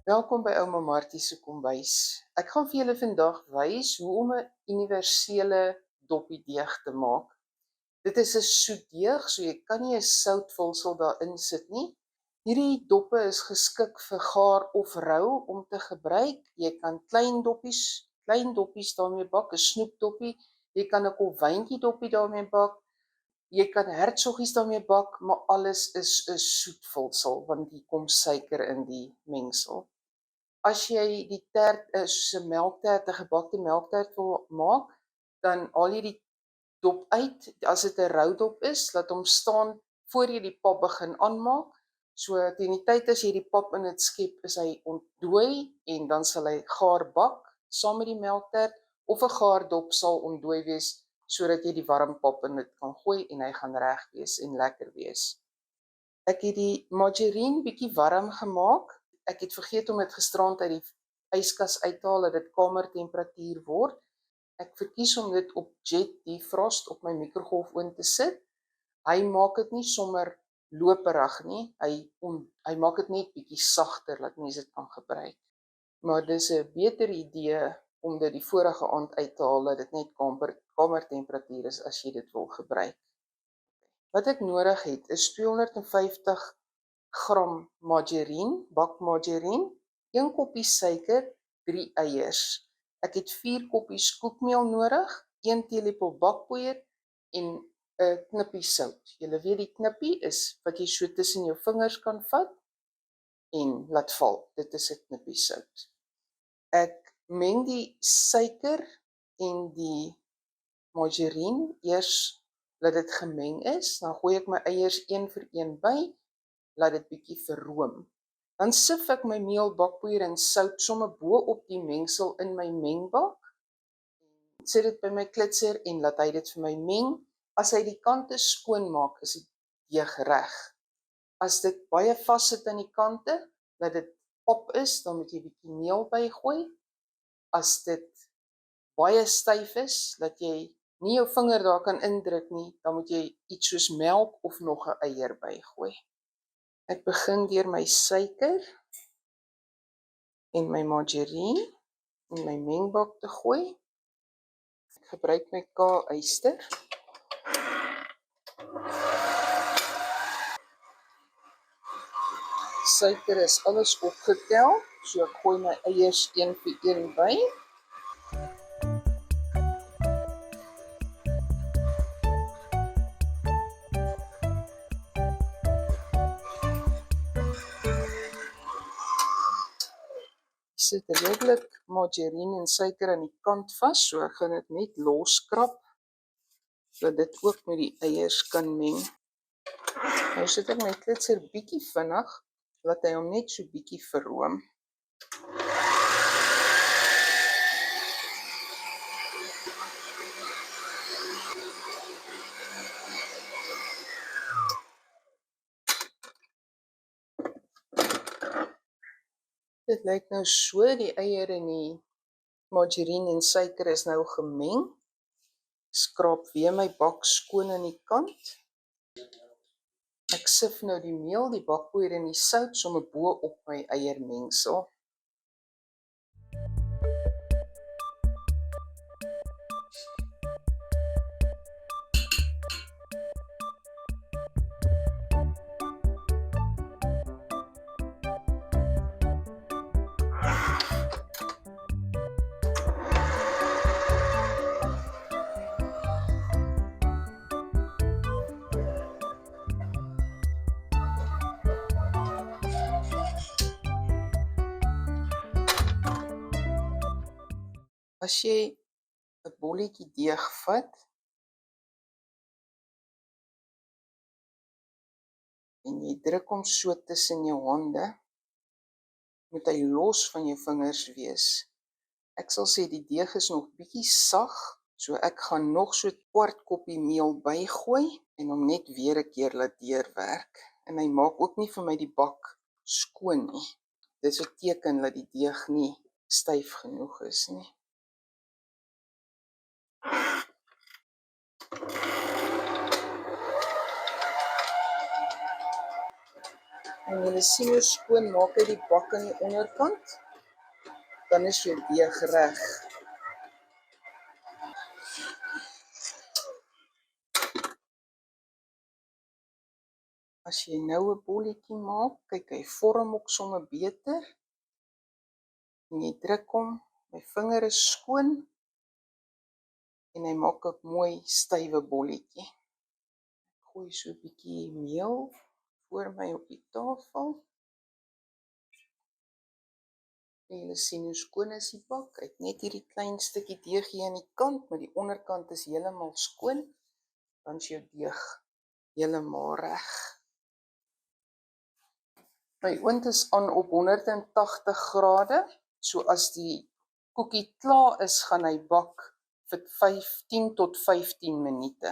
Welkom by Ouma Martie se kombuis. Ek gaan vir julle vandag wys hoe om 'n universele doppie deeg te maak. Dit is 'n soet deeg, so jy kan nie 'n soutvulsel daarin sit nie. Hierdie doppe is geskik vir gaar of rou om te gebruik. Jy kan klein doppies daarmee bak, 'n snoepdoppie. Jy kan 'n kolwyntjie doppie daarmee bak. Jy kan hertsoggies daarmee bak, maar alles is 'n soetvulsel want hier kom suiker in die mengsel. As jy die tert soos 'n melktert, 'n gebakte melktert wil maak, dan haal jy die dop uit. As dit 'n rou dop is, laat hom staan voor jy die pap begin aanmaak. So teen die tyd as jy die pap in dit skep, is hy ontdooi en dan sal hy gaar bak saam met die melktert, of 'n gaar dop sal ontdooi wees sodat jy die warm pap in dit kan gooi en hy gaan reg wees en lekker wees. Ek het die margarine bietjie warm gemaak. Ek het vergeet om dit gisterand uit die yskas uit te haal dat dit kamertemperatuur word. Ek verkies om dit op jet defrost op my mikrogolfoond te sit. Hy maak dit nie sommer loperig nie. Hy maak dit net bietjie sagter dat mense dit kan gebruik. Maar dis 'n beter idee om dit die vorige aand uit te haal dat dit net kamertemperatuur is as jy dit wil gebruik. Wat ek nodig het is 250 gram margarine, bakmargarine, 1 koppie suiker, 3 eiers. Ek het 4 koppies koekmeel nodig, 1 teelepel bakpoeier en 'n knippie sout. Julle weet die knippie is wat jy so tussen jou vingers kan vat en laat val. Dit is 'n knippie sout. Ek meng die suiker en die margarine eers laat dit gemeng is, dan gooi ek my eiers een vir een by. Laat dit bietjie verroom. Dan sif ek my meel, bakpoeier en sout sommer bo op die mengsel in my mengbak. Sit dit by my klitser en laat hy dit vir my meng. As hy die kante skoon maak, is die deeg reg. As dit baie vas sit aan die kante, dat dit op is, dan moet jy bietjie meel bygooi. As dit baie styf is, dat jy nie jou vinger daar kan indruk nie, dan moet jy iets soos melk of nog 'n eier bygooi. Ek begin deur my suiker en my margarine in my mengbak te gooi. Ek gebruik my K-yster. Suiker is alles opgetel, so ek gooi my eiers een vir een by. Sit redelik margarine en suiker aan die kant vas, so ek gaan dit net loskrap, sodat dit ook met die eiers kan meng. Nou sit ek my klitser bietjie vinnig, laat hy hom net so bietjie verroom. Dit lyk nou so, die eier en die margarine en suiker is nou gemeng. Skraap weer my bak skoon aan die kant. Ek sif nou die meel, die bakpoeier en die sout sommer bo op my eiermengsel. As jy 'n bolletjie deeg vat en jy druk hom so tussen jou hande, moet hy los van jou vingers wees. Ek sal sê die deeg is nog bietjie sag, so ek gaan nog so 'n kwart koppie meel bygooi en hom net weer 'n keer laat deurwerk. En hy maak ook nie vir my die bak skoon nie. Dit is 'n teken dat die deeg nie styf genoeg is nie. En julle sien hoe skoon maak hy die bak aan die onderkant, dan is jou deeg reg. As jy nou 'n bolletjie maak, kyk hy vorm ook sommer beter. En jy druk hom, my vinger is skoon en hy maak 'n mooi stywe bolletjie. Ek gooi so 'n bietjie meel voor my op die tafel. En julle sien hoe skoon is die bak. Hy het net hierdie klein stukkie deeg hier aan die kant, maar die onderkant is heeltemal skoon. Dan is jou deeg heeltemal reg. My oond is aan op 180 grade. So as die koekie klaar is, gaan hy bak vir 10 tot 15 minute.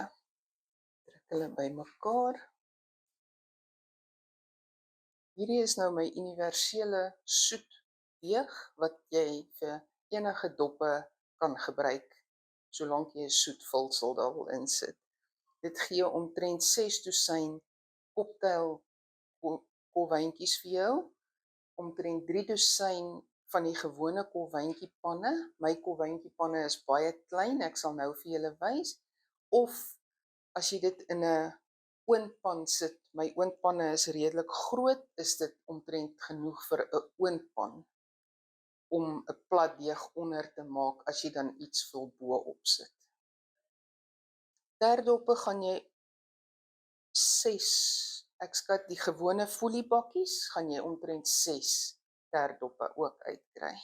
Druk hulle bymekaar. Hierdie is nou my universele soet deeg wat jy vir enige doppe kan gebruik, solank jy 'n soet vulsel daar wil insit. Dit gee omtrent 6 dosyn cocktail kolwyntjies vir jou, omtrent 3 dosyn van die gewone kolwyntjiepanne. My kolwyntjiepanne is baie klein, ek sal nou vir julle wys. Of as jy dit in 'n oondpan sit, my oondpanne is redelik groot, is dit omtrent genoeg vir 'n oondpan om 'n plat deeg onder te maak as jy dan iets wil bo-op sit. Terdoppe gaan jy 6, ek skat die gewone foliebakkies, gaan jy omtrent 6 terdoppe ook uitkry.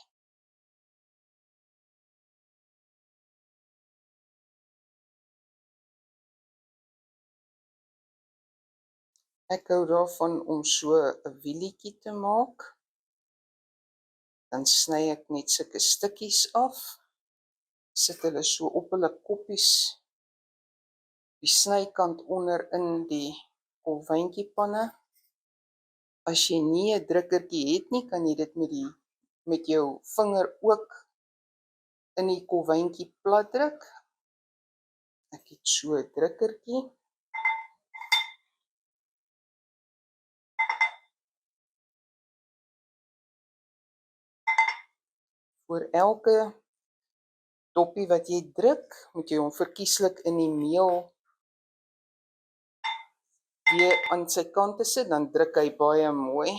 Ek hou daarvan om so 'n wielietjie te maak. Dan sny ek net sulke stukkies af. Sit hulle so op hulle koppies. Die snykant onder in die kolwyntjiepanne. As jy nie 'n drukkertjie het nie, kan jy dit met jou vinger ook in die kolwyntjie plat druk. Ek het so 'n drukkertjie. Voor elke doppie wat jy druk, moet jy hom verkieslik in die meel weer aan sy kante sit, dan druk hy baie mooi.